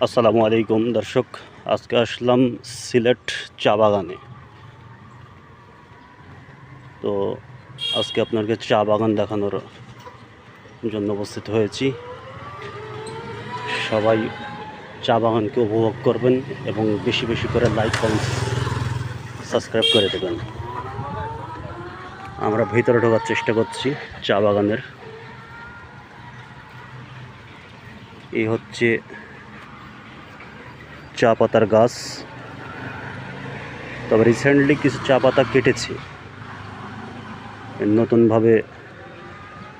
আসসালামু আলাইকুম দর্শক, আজকে আসলাম সিলেট চা বাগানে। তো আজকে আপনাকে চা বাগান দেখানোর জন্য উপস্থিত হয়েছি। সবাই চা বাগানকে উপভোগ করবেন এবং বেশি বেশি করে লাইক কমেন্ট সাবস্ক্রাইব করে দেবেন। আমরা ভিতরে ঢোকার চেষ্টা করছি চা বাগানের। এই হচ্ছে চা পাতার গাছ, তবে রিসেন্টলি কিছু চা পাতা কেটেছে, নতুনভাবে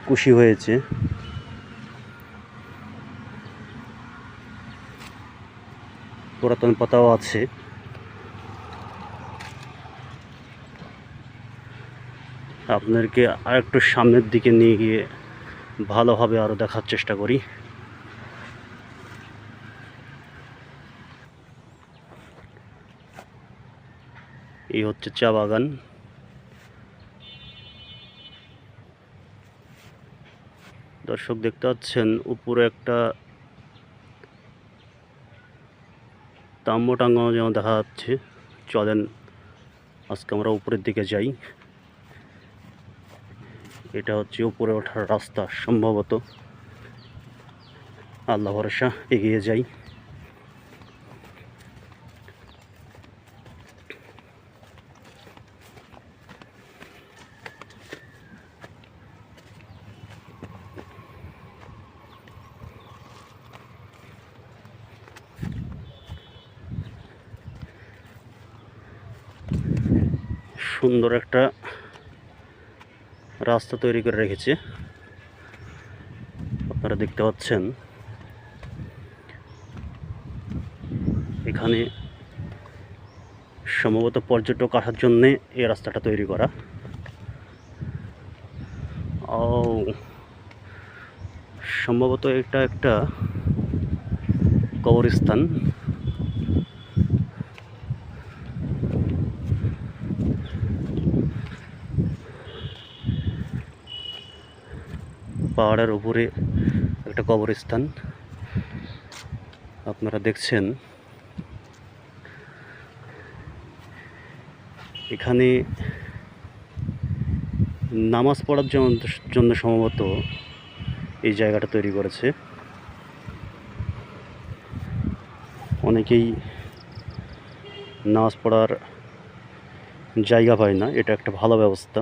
কুশি হয়েছে। পুরাতন পাতাও আছে। আপনাদেরকে আরেকটু সামনের দিকে নিয়ে গিয়ে ভালোভাবে আরও দেখার চেষ্টা করি। এই হচ্ছে চা বাগান। দর্শক দেখতে পাচ্ছেন উপরে একটা তাম্বু টাঙ্গানো যেমন দেখা যাচ্ছে। চলেন আজকে আমরা উপরের দিকে যাই। এটা হচ্ছে উপরে ওঠার রাস্তা, সম্ভবত। আল্লাহ ভরসা, এগিয়ে যাই। সুন্দর একটা রাস্তা তৈরি করে রেখেছে, আপনারা দেখতে পাচ্ছেন। এখানে সম্ভবত পর্যটক আসার জন্যে এই রাস্তাটা তৈরি করা। ও, সম্ভবত এটা একটা কবরস্থান। পাহাড়ের উপরে একটা কবরস্থান আপনারা দেখছেন। এখানে নামাজ পড়ার জন্য সম্ভবত এই জায়গাটা তৈরি করেছে। অনেকেই নামাজ পড়ার জায়গা পায় না, এটা একটা ভালো ব্যবস্থা।